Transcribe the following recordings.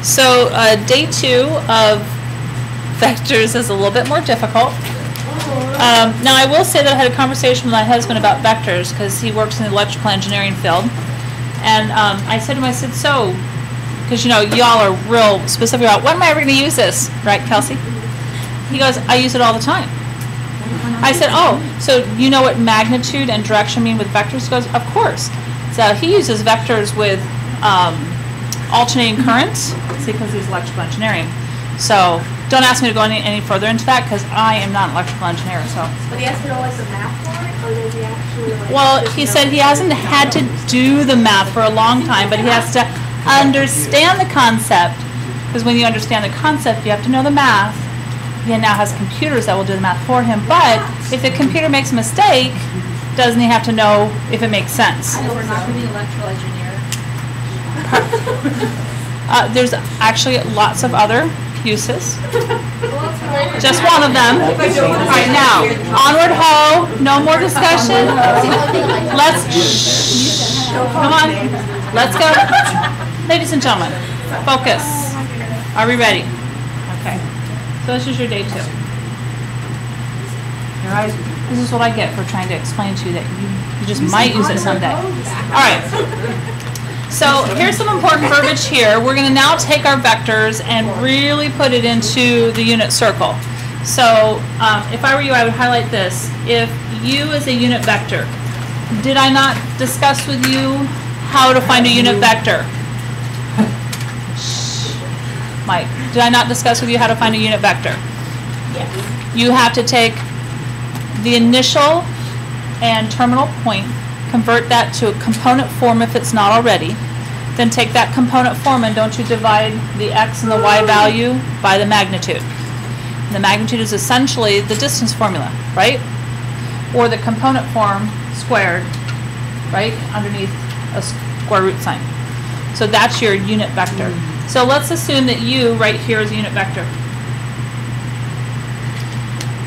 So day 2 of vectors is a little bit more difficult. Now I will say that I had a conversation with my husband about vectors because he works in the electrical engineering field. And I said to him, I said, so, because you know, y'all are real specific about, when am I ever going to use this? Right, Kelsey? He goes, I use it all the time. I said, oh, so you know what magnitude and direction mean with vectors? He goes, of course. So he uses vectors with alternating currents, see, because he's electrical engineering. So don't ask me to go any further into that because I am not an electrical engineer. So. But he has to know like the math for it, or does he actually like? Well, he said he hasn't had to do the math for a long time, but he has to understand the concept. Because when you understand the concept, you have to know the math. He now has computers that will do the math for him. But if the computer makes a mistake, doesn't he have to know if it makes sense? I know we're not going to be an electrical engineer. There's actually lots of other uses. Just one of them. All right, now, onward ho, no more discussion. Let's, come on, let's go. Ladies and gentlemen, focus. Are we ready? Okay, so this is your day 2. Your eyes, this is what I get for trying to explain to you that you just might use it someday. All right. So here's some important verbiage here. We're going to now take our vectors and really put it into the unit circle. So if I were you, I would highlight this. If U is a unit vector, did I not discuss with you how to find a unit vector? Mike, did I not discuss with you how to find a unit vector? Yes. You have to take the initial and terminal point, convert that to a component form if it's not already, then take that component form and don't you divide the x and the y value by the magnitude. And the magnitude is essentially the distance formula, right? Or the component form squared, right, underneath a square root sign. So that's your unit vector. So let's assume that u right here is a unit vector,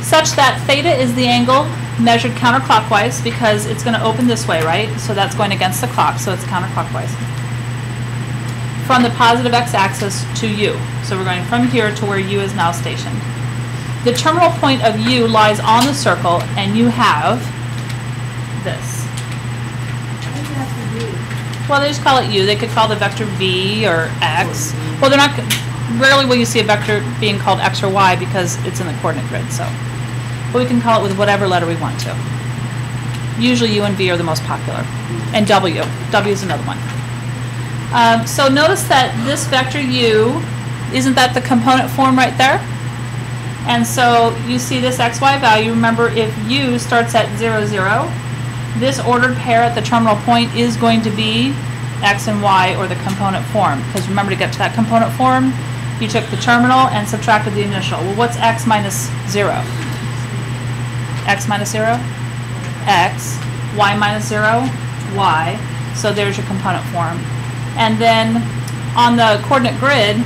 such that theta is the angle measured counterclockwise because it's going to open this way, right? So that's going against the clock, so it's counterclockwise. From the positive x-axis to u. So we're going from here to where u is now stationed. The terminal point of u lies on the circle, and you have this. Well, they just call it u. They could call the vector v or x. Well, they're not. Rarely will you see a vector being called x or y because it's in the coordinate grid. So. But we can call it with whatever letter we want to. Usually U and V are the most popular. And W. W is another one. So notice that this vector U, isn't that the component form right there? And so you see this XY value. Remember, if U starts at 0, 0, this ordered pair at the terminal point is going to be X and Y, or the component form. Because remember, to get to that component form, you took the terminal and subtracted the initial. Well, what's X minus 0? X minus 0, X, Y minus 0, Y. So there's your component form. And then on the coordinate grid,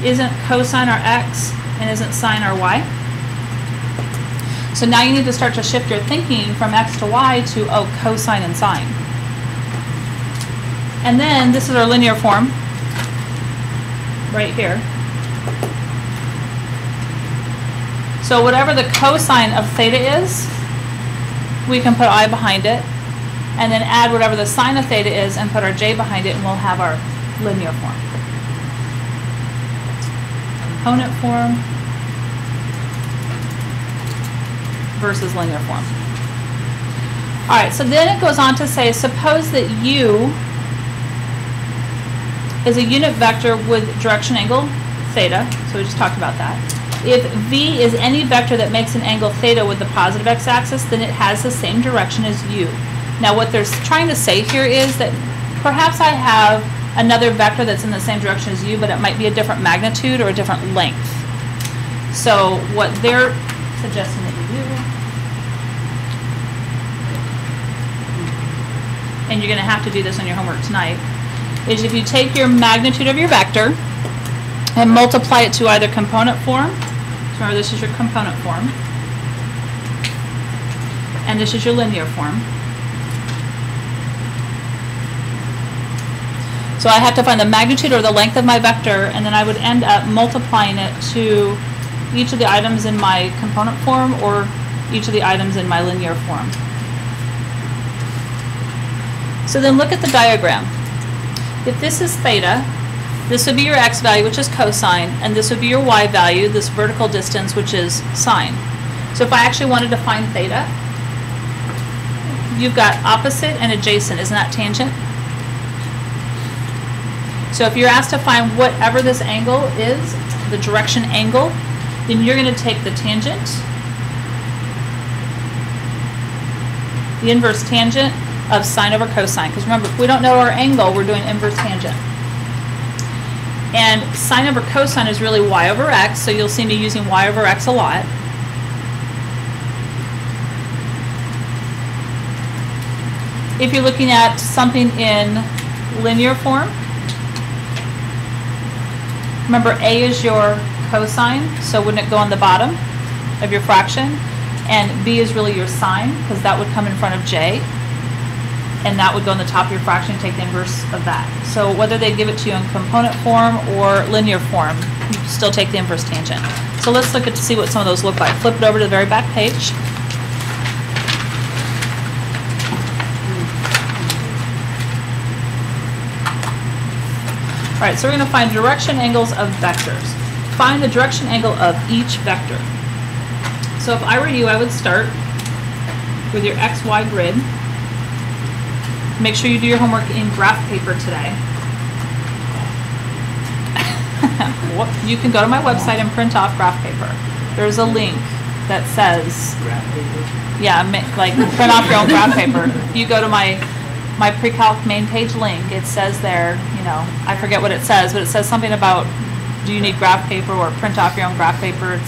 isn't cosine our X and isn't sine our Y? So now you need to start to shift your thinking from X to Y to, oh, cosine and sine. And then this is our linear form right here. So whatever the cosine of theta is, we can put I behind it, and then add whatever the sine of theta is and put our j behind it, and we'll have our linear form. Component form versus linear form. All right, so then it goes on to say, suppose that u is a unit vector with direction angle theta, so we just talked about that. If v is any vector that makes an angle theta with the positive x-axis, then it has the same direction as u. Now what they're trying to say here is that perhaps I have another vector that's in the same direction as u, but it might be a different magnitude or a different length. So what they're suggesting that you do, and you're going to have to do this on your homework tonight, is if you take your magnitude of your vector and multiply it to either component form. So remember, this is your component form, and this is your linear form. So I have to find the magnitude or the length of my vector, and then I would end up multiplying it to each of the items in my component form or each of the items in my linear form. So then look at the diagram. If this is theta, this would be your x value, which is cosine, and this would be your y value, this vertical distance, which is sine. So if I actually wanted to find theta, you've got opposite and adjacent. Isn't that tangent? So if you're asked to find whatever this angle is, the direction angle, then you're going to take the tangent, the inverse tangent of sine over cosine. Because remember, if we don't know our angle, we're doing inverse tangent. And sine over cosine is really y over x, so you'll see me using y over x a lot. If you're looking at something in linear form, remember a is your cosine, so wouldn't it go on the bottom of your fraction? And b is really your sine, because that would come in front of j. And that would go on the top of your fraction and take the inverse of that. So whether they give it to you in component form or linear form, you still take the inverse tangent. So let's look at to see what some of those look like. Flip it over to the very back page. All right, so we're going to find direction angles of vectors. Find the direction angle of each vector. So if I were you, I would start with your XY grid. Make sure you do your homework in graph paper today. You can go to my website and print off graph paper. There's a link that says, Graph paper? yeah, like print off your own graph paper. If you go to my pre-calc main page link, it says there, you know, I forget what it says, but it says something about, do you need graph paper or print off your own graph paper?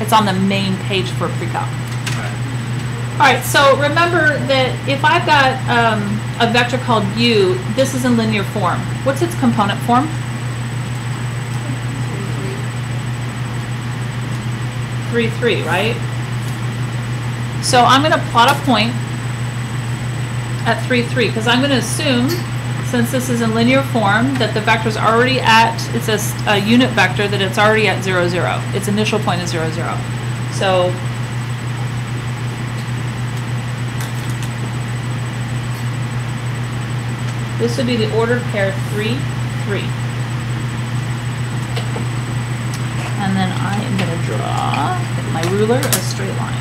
It's on the main page for pre-calc. All right, so remember that if I've got a vector called u, this is in linear form. What's its component form? 3, 3, right? So I'm going to plot a point at 3, 3, because I'm going to assume, since this is in linear form, that the vector's already at, it's a unit vector, that it's already at 0, 0. Its initial point is 0, 0. So this would be the ordered pair 3, 3. And then I am going to draw with my ruler a straight line.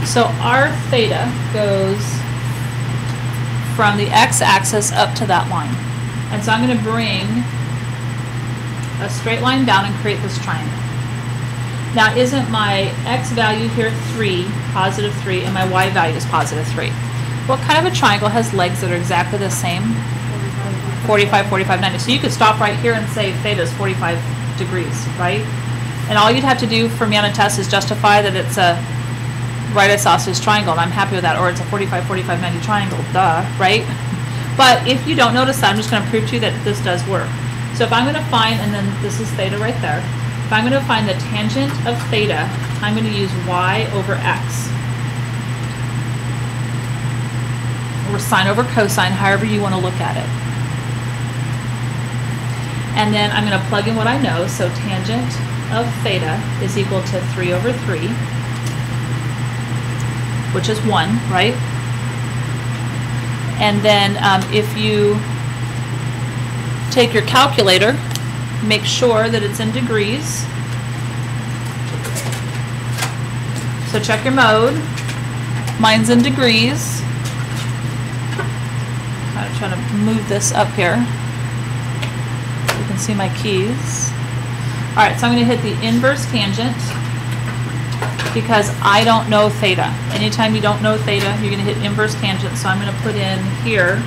So our theta goes from the x-axis up to that line. And so I'm going to bring a straight line down and create this triangle. Now, isn't my x value here 3, positive 3, and my y value is positive 3? What kind of a triangle has legs that are exactly the same? 45, 45, 90. So you could stop right here and say theta is 45 degrees, right? And all you'd have to do for me on a test is justify that it's a right isosceles triangle, and I'm happy with that, or it's a 45, 45, 90 triangle, duh, right? But if you don't notice that, I'm just going to prove to you that this does work. So if I'm going to find, and then this is theta right there, if I'm going to find the tangent of theta, I'm going to use y over x. Or sine over cosine, however you want to look at it. And then I'm going to plug in what I know, so tangent of theta is equal to 3 over 3, which is 1, right? And then if you take your calculator, make sure that it's in degrees. So check your mode. Mine's in degrees. I'm trying to move this up here so you can see my keys. All right, so I'm going to hit the inverse tangent because I don't know theta. Anytime you don't know theta, you're going to hit inverse tangent. So I'm going to put in here,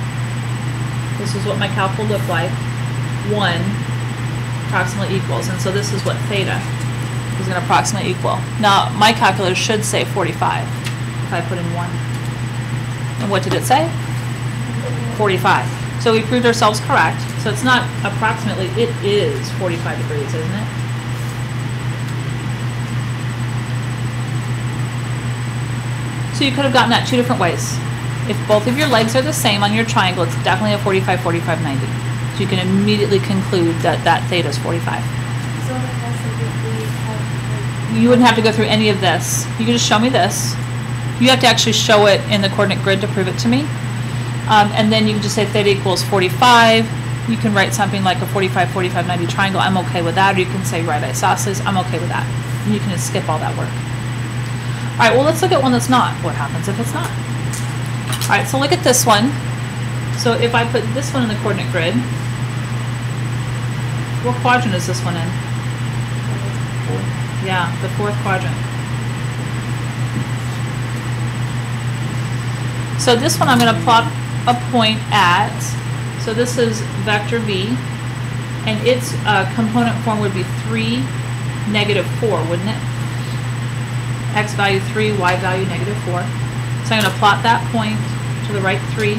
this is what my calc will look like, 1 approximately equals, and so this is what theta is going to approximately equal. Now, my calculator should say 45 if I put in 1. And what did it say? 45. So we proved ourselves correct. So it's not approximately, it is 45 degrees, isn't it? So you could have gotten that 2 different ways. If both of your legs are the same on your triangle, it's definitely a 45, 45, 90. So you can immediately conclude that that theta is 45. So that has to be You wouldn't have to go through any of this. You can just show me this. You have to actually show it in the coordinate grid to prove it to me. And then you can just say theta equals 45. You can write something like a 45, 45, 90 triangle. I'm okay with that. Or you can say right isosceles. I'm okay with that. And you can just skip all that work. All right, well, let's look at one that's not. What happens if it's not? All right, so look at this one. So if I put this one in the coordinate grid, what quadrant is this one in? Yeah, the fourth quadrant. So this one I'm going to plot a point at, so this is vector v, and its component form would be 3, negative 4, wouldn't it? X value 3, y value negative 4. So I'm going to plot that point to the right 3,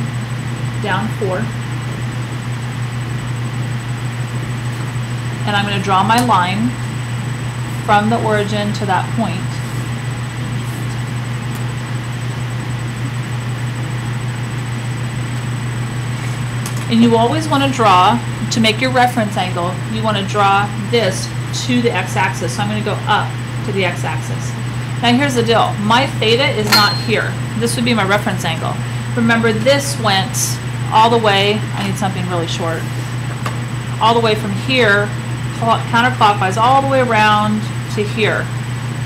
down 4. And I'm going to draw my line from the origin to that point. And you always want to draw, to make your reference angle, you want to draw this to the x-axis. So I'm going to go up to the x-axis. Now here's the deal. My theta is not here. This would be my reference angle. Remember, this went all the way, I need something really short, all the way from here, counterclockwise, all the way around to here.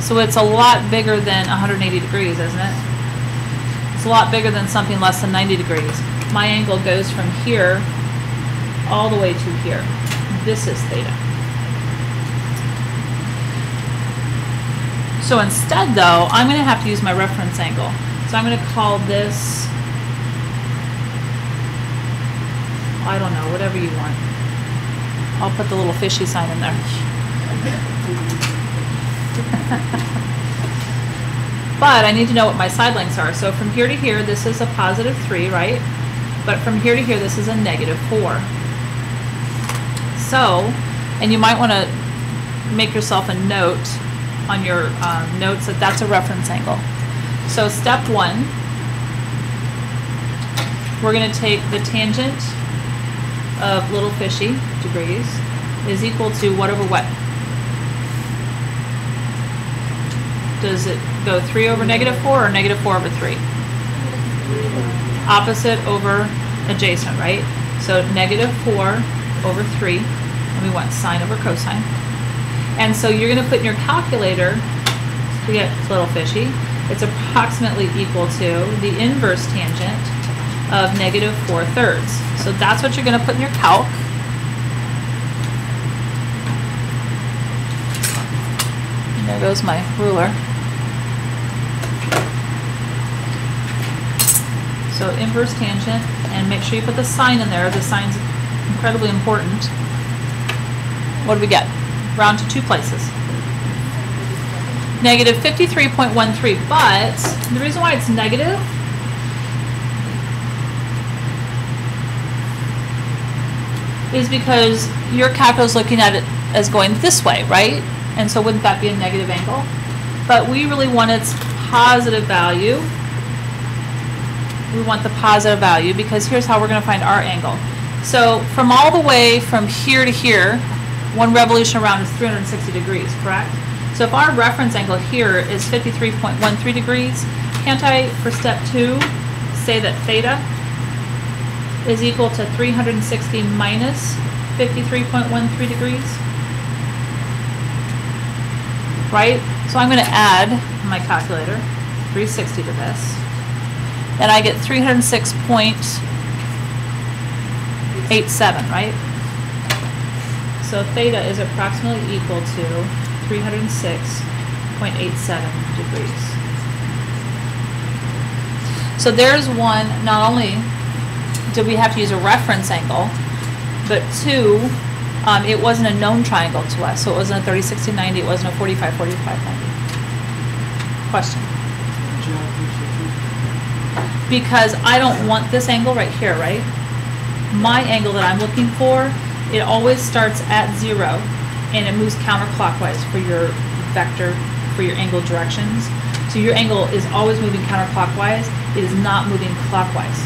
So it's a lot bigger than 180 degrees, isn't it? It's a lot bigger than something less than 90 degrees. My angle goes from here all the way to here. This is theta. So instead, though, I'm going to have to use my reference angle. So I'm going to call this, I don't know, whatever you want. I'll put the little fishy sign in there. But I need to know what my side lengths are. So from here to here, this is a positive 3, right? But from here to here, this is a negative 4. So, and you might want to make yourself a note on your notes that that's a reference angle. So step 1, we're going to take the tangent of little fishy degrees is equal to what over what? Does it go 3 over negative 4 or negative 4 over 3? Opposite over adjacent, right? So negative 4 over 3, and we want sine over cosine. And so you're going to put in your calculator to get little fishy, it's approximately equal to the inverse tangent of negative 4/3. So that's what you're going to put in your calc. And there goes my ruler. So inverse tangent, and make sure you put the sign in there. The sign's incredibly important. What do we get? Round to 2 places. Negative 53.13, but the reason why it's negative is because your calculator is looking at it as going this way, right? And so wouldn't that be a negative angle? But we really want its positive value. We want the positive value because here's how we're going to find our angle. So from all the way from here to here, one revolution around is 360 degrees, correct? So if our reference angle here is 53.13 degrees, can't I, for step 2, say that theta is equal to 360 minus 53.13 degrees? Right? So I'm going to add my calculator 360 to this. And I get 306.87, right? So theta is approximately equal to 306.87 degrees. So there's one, not only did we have to use a reference angle, but 2, it wasn't a known triangle to us. So it wasn't a 30, 60, 90, it wasn't a 45, 45, 90. Question? Because I don't want this angle right here, right? My angle that I'm looking for, it always starts at 0 and it moves counterclockwise for your vector, for your angle directions. So your angle is always moving counterclockwise, It is not moving clockwise.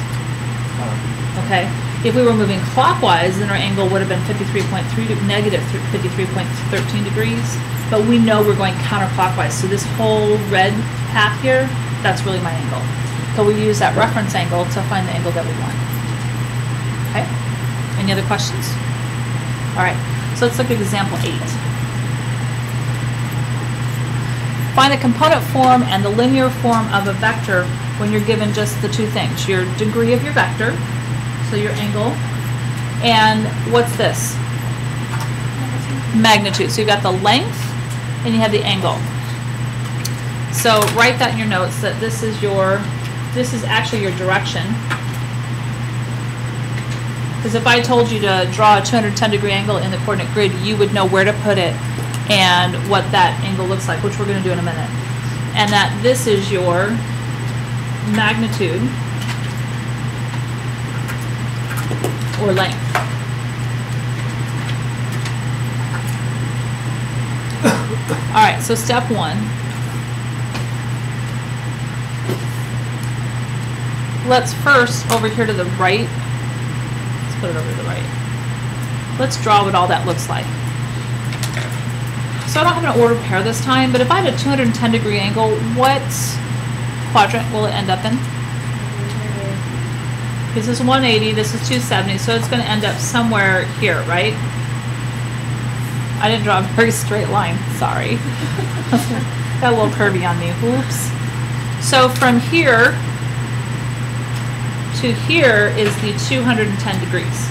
Okay? If we were moving clockwise, then our angle would have been negative 53.13 degrees. But we know we're going counterclockwise. So this whole red path here, that's really my angle. So we use that reference angle to find the angle that we want. Okay? Any other questions? All right. So let's look at example 8. Find the component form and the linear form of a vector when you're given just the two things. Your degree of your vector, so your angle, and what's this? Magnitude. So you've got the length and you have the angle. So write that in your notes that this is actually your direction. Because if I told you to draw a 210 degree angle in the coordinate grid, you would know where to put it and what that angle looks like, which we're going to do in a minute. And that this is your magnitude or length. All right, so step 1. Let's first, over here to the right, let's put it over to the right. Let's draw what all that looks like. So I don't have an ordered pair this time, but if I had a 210 degree angle, what quadrant will it end up in? This is 180, this is 270, so it's going to end up somewhere here, right? I didn't draw a very straight line, sorry. Got a little curvy on me, oops. So from here to here is the 210 degrees.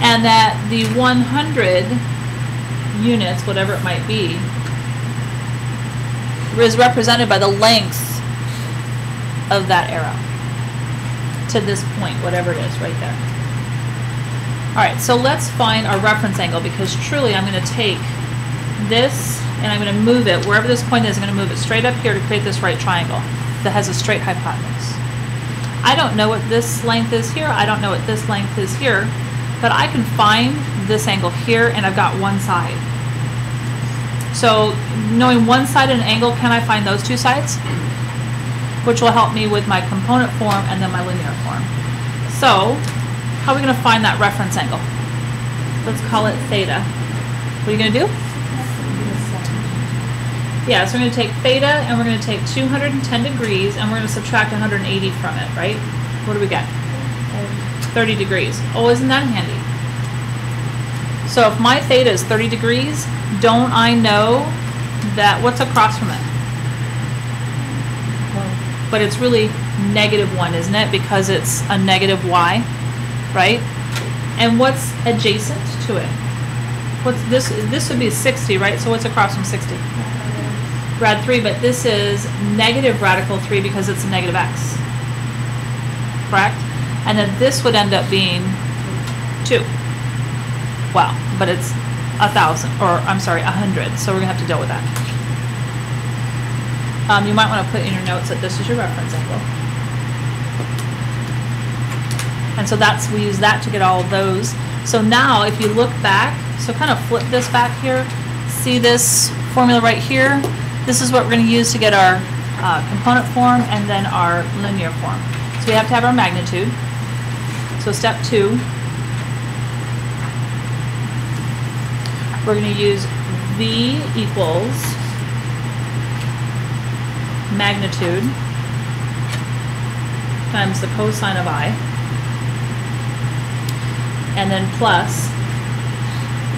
And that the 100 units, whatever it might be, is represented by the length of that arrow to this point, whatever it is, right there. All right, so let's find our reference angle, because truly I'm going to take this and I'm going to move it, wherever this point is, I'm going to move it straight up here to create this right triangle that has a straight hypotenuse. I don't know what this length is here, I don't know what this length is here, but I can find this angle here, and I've got one side. So knowing one side and an angle, can I find those two sides? Which will help me with my component form and then my linear form. So how are we going to find that reference angle? Let's call it theta. What are you going to do? Yeah, so we're going to take theta, and we're going to take 210 degrees, and we're going to subtract 180 from it, right? What do we get? 30 degrees. Oh, isn't that handy? So if my theta is 30 degrees, don't I know that, what's across from it? But it's really -1, isn't it? Because it's a negative y, right? And what's adjacent to it? What's this? This would be 60, right? So what's across from 60? Rad 3, but this is negative radical 3 because it's a negative x. Correct? And then this would end up being 2. Wow, but it's 1,000, or I'm sorry, 100. So we're gonna have to deal with that. You might want to put in your notes that this is your reference angle. And so we use that to get all of those. So now if you look back, so kind of flip this back here, see this formula right here? This is what we're going to use to get our component form and then our linear form. So we have to have our magnitude. So step 2, we're going to use V equals magnitude times the cosine of I, and then plus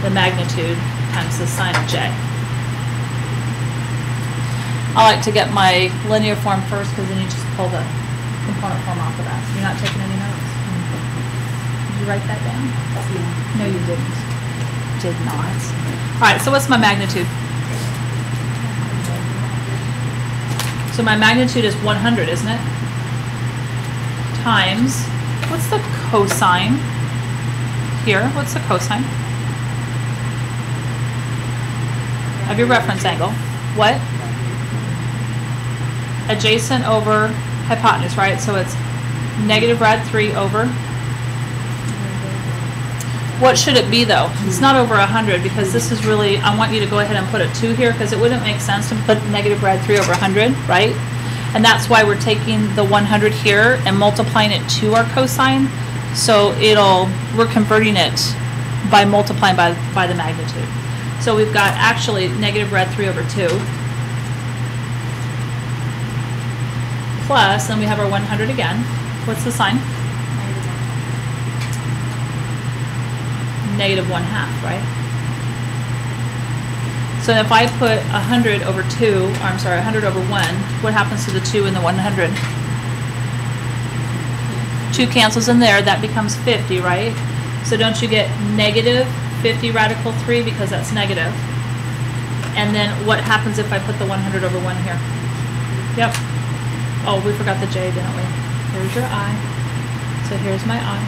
the magnitude times the sine of j. I like to get my linear form first, because then you just pull the component form off of that. You're not taking any notes? Did you write that down? No, you didn't. Did not. All right, so what's my magnitude? So my magnitude is 100, isn't it? Times, what's the cosine here? What's the cosine of your reference angle? What? Adjacent over hypotenuse, right? So it's negative rad 3 over What should it be though? It's not over 100 because this is really, I want you to go ahead and put a 2 here because it wouldn't make sense to put negative rad 3 over 100, right? And that's why we're taking the 100 here and multiplying it to our cosine. So we're converting it by multiplying by the magnitude. So we've got actually negative rad 3 over 2 plus, then we have our 100 again. What's the sign? Negative 1/2, right? So if I put 100 over 2, or I'm sorry, 100 over 1, what happens to the 2 and the 100? 2 cancels in there, that becomes 50, right? So don't you get negative 50 radical 3 because that's negative? And then what happens if I put the 100 over 1 here? Yep. Oh, we forgot the j, didn't we? Here's your I. So here's my I.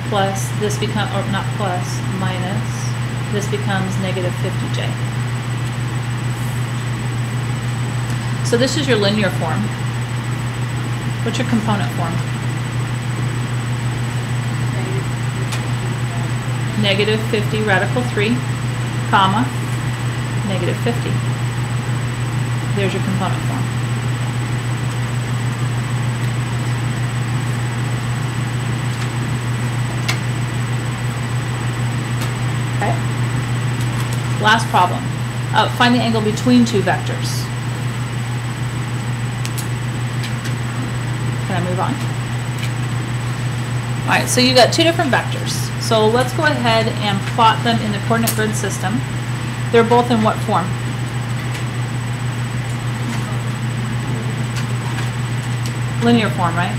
Plus, this becomes, or not plus, minus, this becomes negative 50j. So this is your linear form. What's your component form? Negative 50 radical 3, comma, negative 50. There's your component form. Okay. Last problem. Find the angle between two vectors. Can I move on? All right, so you got two different vectors. So let's go ahead and plot them in the coordinate grid system. They're both in what form? Linear form, right?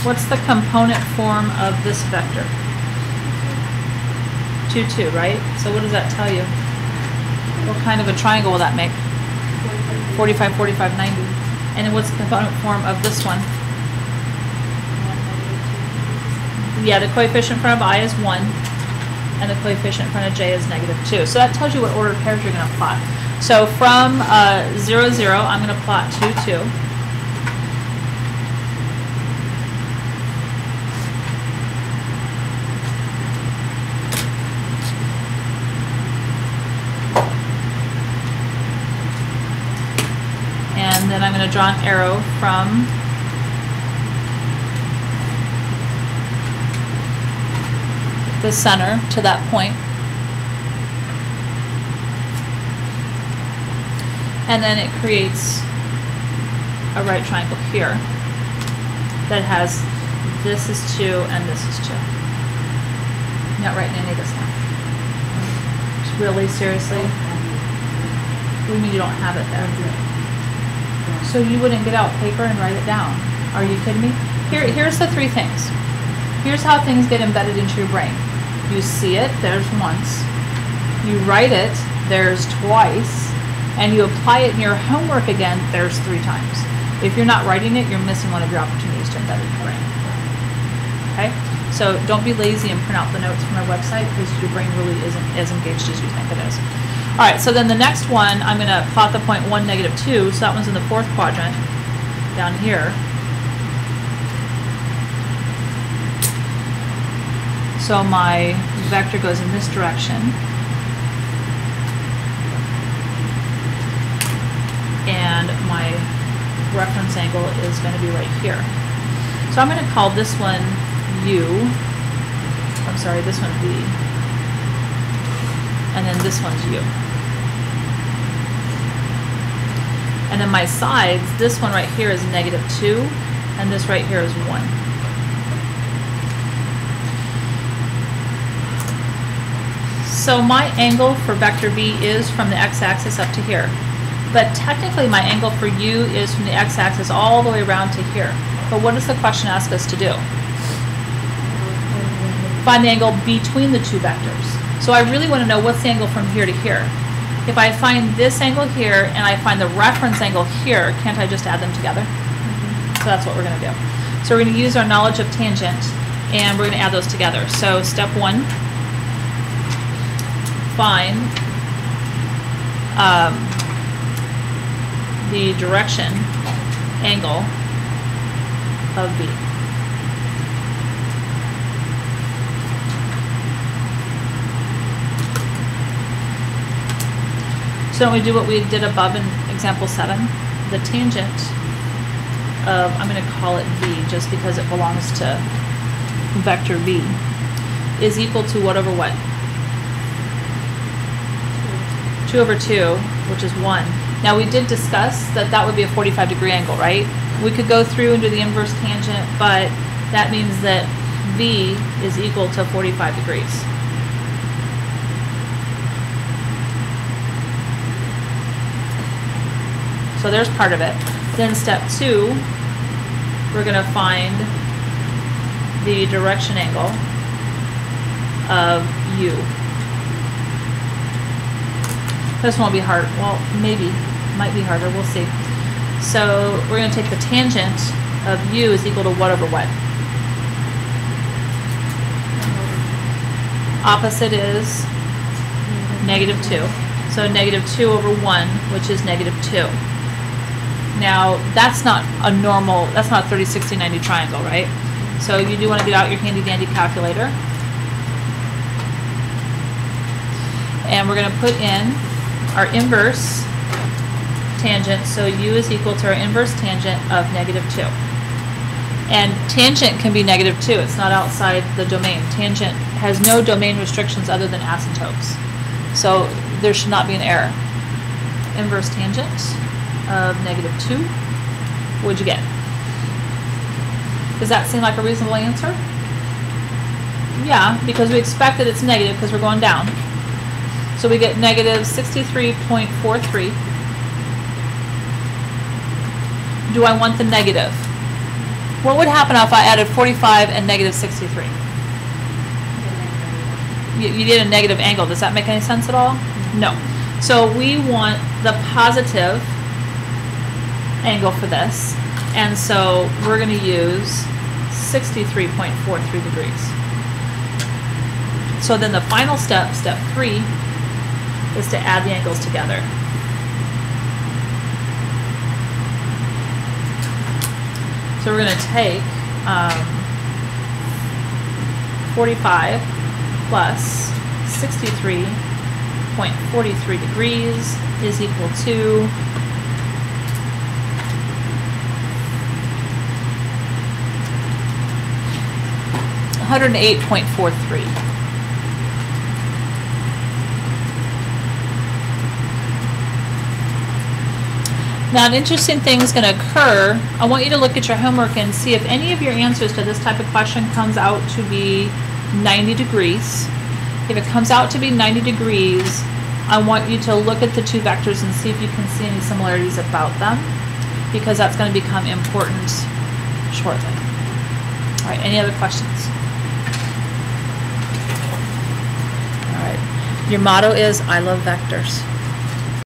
What's the component form of this vector? 2, 2, right? So what does that tell you? What kind of a triangle will that make? 45, 45, 90. And then what's the component form of this one? Yeah, the coefficient in front of I is 1, and the coefficient in front of j is negative 2. So that tells you what order of pairs you're going to plot. So from 0, 0, I'm going to plot 2, 2. And then I'm going to draw an arrow from the center to that point. And then it creates a right triangle here that has this is 2 and this is 2. Not writing any of this down. Really, seriously? What do you mean you don't have it there? So you wouldn't get out paper and write it down. Are you kidding me? Here's the 3 things. Here's how things get embedded into your brain. You see it, there's once. You write it, there's twice. And you apply it in your homework again, there's 3 times. If you're not writing it, you're missing one of your opportunities to embed it in your brain. Okay? So don't be lazy and print out the notes from our website because your brain really isn't as engaged as you think it is. All right, so then the next one, I'm going to plot the point 1, negative 2. So that one's in the 4th quadrant down here. So my vector goes in this direction. And my reference angle is going to be right here. So I'm going to call this one U. I'm sorry, this one V. And then this one's U. And then my sides, this one right here is negative 2, and this right here is 1. So my angle for vector V is from the x-axis up to here. But technically my angle for U is from the x-axis all the way around to here. But what does the question ask us to do? Find the angle between the two vectors. So I really want to know what's the angle from here to here. If I find this angle here and I find the reference angle here, can't I just add them together? So that's what we're going to do. So we're going to use our knowledge of tangent and we're going to add those together. So step 1, find the direction angle of V. So don't we do what we did above in example 7? The tangent of, I'm going to call it v just because it belongs to vector v, is equal to what over what? 2 over 2, which is 1. Now we did discuss that that would be a 45-degree angle, right? We could go through and do the inverse tangent, but that means that v is equal to 45 degrees. So there's part of it. Then step 2, we're going to find the direction angle of u. This won't be hard. Well, maybe. Might be harder. We'll see. So we're going to take the tangent of u is equal to what over what? Opposite is negative 2. So negative 2 over 1, which is negative 2. Now, that's not a normal, that's not a 30, 60, 90 triangle, right? So you do want to get out your handy dandy calculator. And we're going to put in our inverse tangent. So u is equal to our inverse tangent of negative 2. And tangent can be negative 2. It's not outside the domain. Tangent has no domain restrictions other than asymptotes. So there should not be an error. Inverse tangent of negative 2. What'd you get? Does that seem like a reasonable answer? Yeah, because we expect that it's negative because we're going down. So we get negative 63.43. Do I want the negative? What would happen if I added 45 and negative 63? You get a negative angle. Does that make any sense at all? No. So we want the positive angle for this, and so we're going to use 63.43 degrees. So then the final step, step 3, is to add the angles together. So we're going to take 45 plus 63.43 degrees is equal to 108.43. Now, an interesting thing is going to occur. I want you to look at your homework and see if any of your answers to this type of question comes out to be 90 degrees. If it comes out to be 90 degrees, I want you to look at the two vectors and see if you can see any similarities about them, because that's going to become important shortly. All right, any other questions? All right, your motto is, I love vectors.